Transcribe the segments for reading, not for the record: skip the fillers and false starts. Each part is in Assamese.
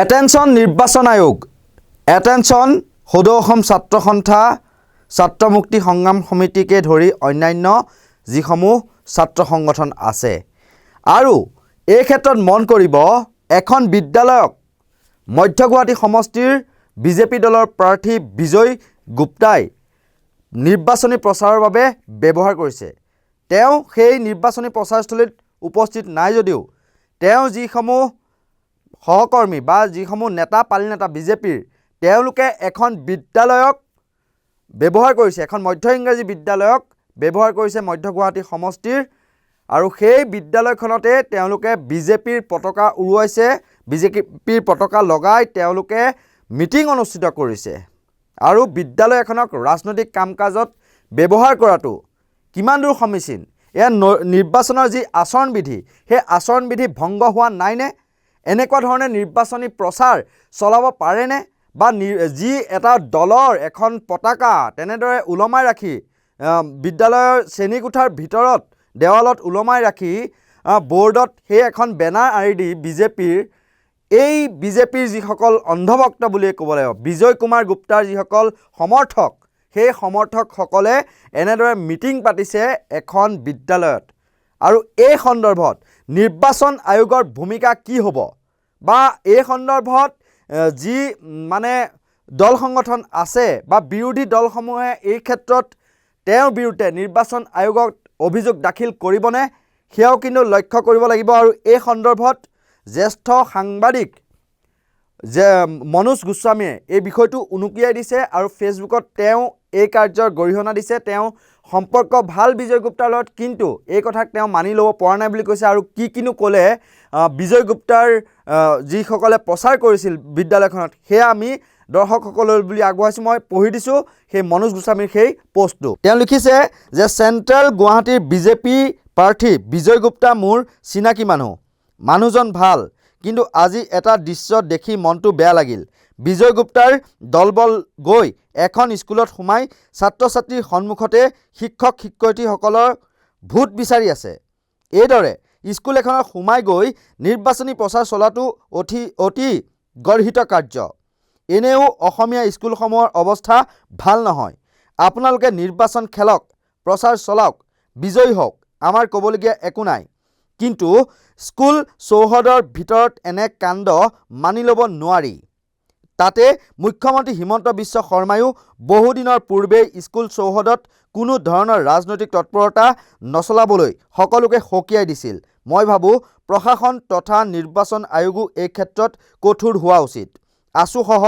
এটেনশ্যন নিৰ্বাচন আয়োগ এটেনশ্যন সদৌ অসম ছাত্ৰ সন্থা ছাত্ৰ মুক্তি সংগ্ৰাম সমিতিকে ধৰি অন্যান্য যিসমূহ ছাত্ৰ সংগঠন আছে আৰু এই ক্ষেত্ৰত মন কৰিব এখন বিদ্যালয়ক মধ্য গুৱাহাটী সমষ্টিৰ বিজেপি দলৰ প্ৰাৰ্থী বিজয় গুপ্তাই নিৰ্বাচনী প্ৰচাৰৰ বাবে ব্যৱহাৰ কৰিছে। তেওঁ সেই নিৰ্বাচনী প্ৰচাৰস্থলীত উপস্থিত নাই যদিও তেওঁ যিসমূহ সহকৰ্মী বা যিসমূহ নেতা পালি নেতা বিজেপিৰ তেওঁলোকে এখন বিদ্যালয়ক ব্যৱহাৰ কৰিছে, এখন মধ্য ইংৰাজী বিদ্যালয়ক ব্যৱহাৰ কৰিছে মধ্য গুৱাহাটী সমষ্টিৰ আৰু সেই বিদ্যালয়খনতে তেওঁলোকে বিজেপিৰ পতাকা উৰুৱাইছে, বিজেপিৰ পতাকা লগাই তেওঁলোকে মিটিং অনুষ্ঠিত কৰিছে আৰু বিদ্যালয় এখনক ৰাজনৈতিক কাম কাজত ব্যৱহাৰ কৰাটো কিমান দূৰ সমীচীন? এয়া নিৰ্বাচনৰ যি আচৰণবিধি সেই আচৰণবিধি ভংগ হোৱা নাইনে? এনেকুৱা ধৰণে নিৰ্বাচনী প্ৰচাৰ চলাব পাৰেনে? বা যি এটা দলৰ এখন পতাকা তেনেদৰে ওলমাই ৰাখি বিদ্যালয়ৰ শ্ৰেণীকোঠাৰ ভিতৰত দেৱালত ওলমাই ৰাখি বৰ্ডত সেই এখন বেনাৰ আঁৰি দি বিজেপিৰ যিসকল অন্ধভক্ত বুলিয়ে ক'ব লাগিব, বিজয় কুমাৰ গুপ্তাৰ যিসকল সমৰ্থক, সেই সমৰ্থকসকলে এনেদৰে মিটিং পাতিছে এখন বিদ্যালয়ত। আৰু এই সন্দৰ্ভত নিৰ্বাচন আয়োগৰ ভূমিকা কি হ'ব বা এই সন্দৰ্ভত যি মানে দল সংগঠন আছে বা বিৰোধী দলসমূহে এই ক্ষেত্ৰত তেওঁৰ বিৰুদ্ধে নিৰ্বাচন আয়োগক অভিযোগ দাখিল কৰিবনে সেয়াও কিন্তু লক্ষ্য কৰিব লাগিব। আৰু এই সন্দৰ্ভত জ্যেষ্ঠ সাংবাদিক মনোজ গোস্বামীয়ে এই বিষয়টো উনুকিয়াই দিছে আৰু ফেচবুকত তেওঁ এই কাৰ্যৰ গৰিহণা দিছে। তেওঁ সম্পৰ্ক ভাল বিজয় গুপ্তাৰ লগত, কিন্তু এই কথাক তেওঁ মানি ল'ব পৰা নাই বুলি কৈছে। আৰু কিনো ক'লে বিজয় গুপ্তাৰ যিসকলে প্ৰচাৰ কৰিছিল বিদ্যালয়খনত সেয়া আমি দৰ্শকসকলৰ বুলি আগবঢ়াইছোঁ। মই পঢ়ি দিছোঁ সেই মনোজ গোস্বামীৰ সেই পষ্টটো। তেওঁ লিখিছে যে চেণ্ট্ৰেল গুৱাহাটীৰ বিজেপি প্ৰাৰ্থী বিজয় গুপ্তা মোৰ চিনাকি মানুহজন ভাল, কিন্তু আজি এটা দৃশ্য দেখি মনটো বেয়া লাগিল। বিজয় গুপ্তাৰ দলবল গৈ এখন স্কুলত সোমাই ছাত্ৰ ছাত্ৰীৰ সন্মুখতে শিক্ষক শিক্ষয়িত্ৰীসকলৰ ভোট বিচাৰি আছে। এইদৰে স্কুল এখনত সোমাই গৈ নিৰ্বাচনী প্ৰচাৰ চলাটো অতি গৰ্হিত কাৰ্য। এনেও অসমীয়া স্কুলসমূহৰ অৱস্থা ভাল নহয়। আপোনালোকে নিৰ্বাচন খেলক, প্ৰচাৰ চলাওক, বিজয়ী হওক, আমাৰ ক'বলগীয়া একো নাই, কিন্তু স্কুল চৌহদৰ ভিতৰত এনে কাণ্ড মানি ল'ব নোৱাৰি। তাতে মুখ্যমন্ত্ৰী হিমন্ত বিশ্ব শৰ্মায়ো বহুদিনৰ পূৰ্বেই স্কুল চৌহদত কোনো ধৰণৰ ৰাজনৈতিক তৎপৰতা নচলাবলৈ সকলোকে সকীয়াই দিছিল। মই ভাবোঁ প্ৰশাসন তথা নিৰ্বাচন আয়োগো এই ক্ষেত্ৰত কঠোৰ হোৱা উচিত। আছুসহ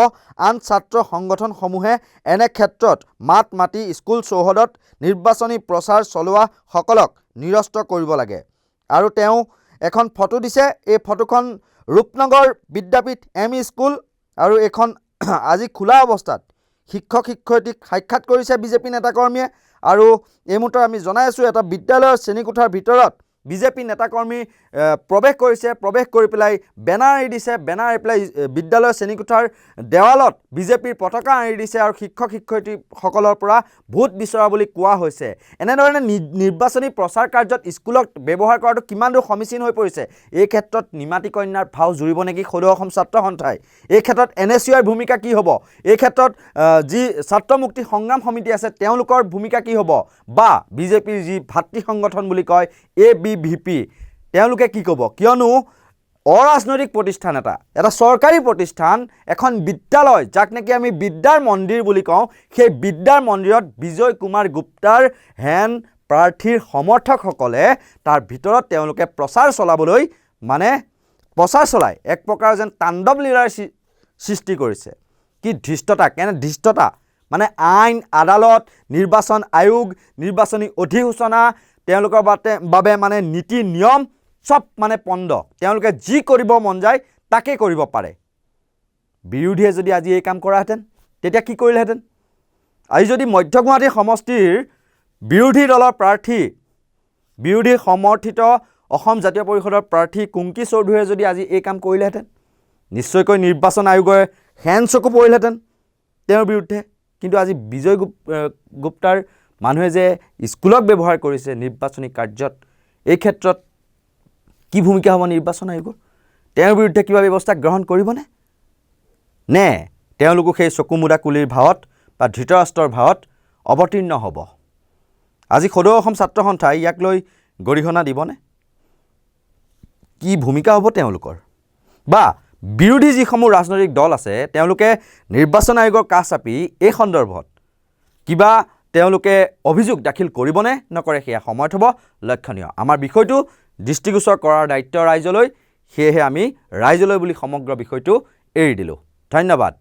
আন ছাত্ৰ সংগঠনসমূহে এনে ক্ষেত্ৰত মাত মাতি স্কুল চৌহদত নিৰ্বাচনী প্ৰচাৰ চলোৱাসকলক নিৰস্ত কৰিব লাগে। আৰু তেওঁ এখন ফটো দিছে, এই ফটোখন ৰূপনগৰ বিদ্যাপীঠ ME স্কুল আৰু এইখন আজি খোলা অৱস্থাত শিক্ষক শিক্ষয়িত্ৰীক সাক্ষাৎ কৰিছে বিজেপি নেতাকৰ্মীয়ে। আৰু এইমুহূৰ্তত আমি জনাই আছোঁ এটা বিদ্যালয়ৰ শ্ৰেণীকোঠাৰ ভিতৰত বিজেপি নেতাকৰ্মী প্ৰৱেশ কৰিছে, প্ৰৱেশ কৰি পেলাই বেনাৰ আঁৰি দিছে, বেনাৰ আঁৰি পেলাই বিদ্যালয়ৰ শ্ৰেণীকোঠাৰ দেৱালত বিজেপিৰ পতাকা আঁৰি দিছে আৰু শিক্ষক শিক্ষয়িত্ৰীসকলৰ পৰা ভোট বিচৰা বুলি কোৱা হৈছে। এনেধৰণে নিৰ্বাচনী প্ৰচাৰ কাৰ্যত স্কুলক ব্যৱহাৰ কৰাটো কিমান দূৰ সমীচীন হৈ পৰিছে, এই ক্ষেত্ৰত নিমাতী কন্যাৰ ভাও জুৰিব নেকি সদৌ অসম ছাত্ৰ সন্থাই? এই ক্ষেত্ৰত NSUৰ ভূমিকা কি হ'ব? এই ক্ষেত্ৰত যি ছাত্ৰ মুক্তি সংগ্ৰাম সমিতি আছে তেওঁলোকৰ ভূমিকা কি হ'ব? বা বিজেপিৰ যি ভাতৃ সংগঠন বুলি কয় ABVP তেওঁলোকে কি ক'ব? কিয়নো অৰাজনৈতিক প্ৰতিষ্ঠান এটা চৰকাৰী প্ৰতিষ্ঠান, এখন বিদ্যালয় যাক নেকি আমি বিদ্যাৰ মন্দিৰ বুলি কওঁ, সেই বিদ্যাৰ মন্দিৰত বিজয় কুমাৰ গুপ্তাৰ হেন প্ৰাৰ্থীৰ সমৰ্থকসকলে তাৰ ভিতৰত তেওঁলোকে প্ৰচাৰ চলাবলৈ প্ৰচাৰ চলাই এক প্ৰকাৰ যেন তাণ্ডৱ লীলাৰ সৃষ্টি কৰিছে। কি ধৃষ্টতা, কেনে ধৃষ্টতা! আইন আদালত, নিৰ্বাচন আয়োগ, নিৰ্বাচনী অধিসূচনা তেওঁলোকৰ বাবে নীতি নিয়ম চব পণ্ড। তেওঁলোকে যি কৰিব মন যায় তাকে কৰিব পাৰে। বিৰোধীয়ে যদি আজি এই কাম কৰাহেঁতেন তেতিয়া কি কৰিলেহেঁতেন? আজি যদি মধ্য গুৱাহাটী সমষ্টিৰ বিৰোধী দলৰ প্ৰাৰ্থী, বিৰোধী সমৰ্থিত অসম জাতীয় পৰিষদৰ প্ৰাৰ্থী কুংকি চৌধুৰীয়ে যদি আজি এই কাম কৰিলেহেঁতেন নিশ্চয়কৈ নিৰ্বাচন আয়োগে হেন চকু পৰিলেহেঁতেন তেওঁৰ বিৰুদ্ধে। কিন্তু আজি বিজয় গুপ্তাৰ মানুহে যে স্কুলক ব্যৱহাৰ কৰিছে নিৰ্বাচনী কাৰ্যত, এই ক্ষেত্ৰত কি ভূমিকা হ'ব নিৰ্বাচন আয়োগৰ? তেওঁৰ বিৰুদ্ধে কিবা ব্যৱস্থা গ্ৰহণ কৰিবনে? নে তেওঁলোকো সেই চকুমুদা কুলিৰ ভাৱত বা ধৃতৰাষ্ট্ৰৰ ভাৱত অৱতীৰ্ণ হ'ব? আজি সদৌ অসম ছাত্ৰ সন্থাই ইয়াক লৈ গৰিহণা দিবনে? কি ভূমিকা হ'ব তেওঁলোকৰ? বা বিৰোধী যিসমূহ ৰাজনৈতিক দল আছে তেওঁলোকে নিৰ্বাচন আয়োগৰ কাষ চাপি এই সন্দৰ্ভত কিবা তেওঁলোকে অভিযোগ দাখিল কৰিবনে নকৰে সেয়া সময়ত হ'ব লক্ষণীয়। আমাৰ বিষয়টো দৃষ্টিগোচৰ কৰাৰ দায়িত্ব ৰাইজলৈ, সেয়েহে আমি ৰাইজলৈ বুলি সমগ্ৰ বিষয়টো এৰি দিলোঁ। ধন্যবাদ।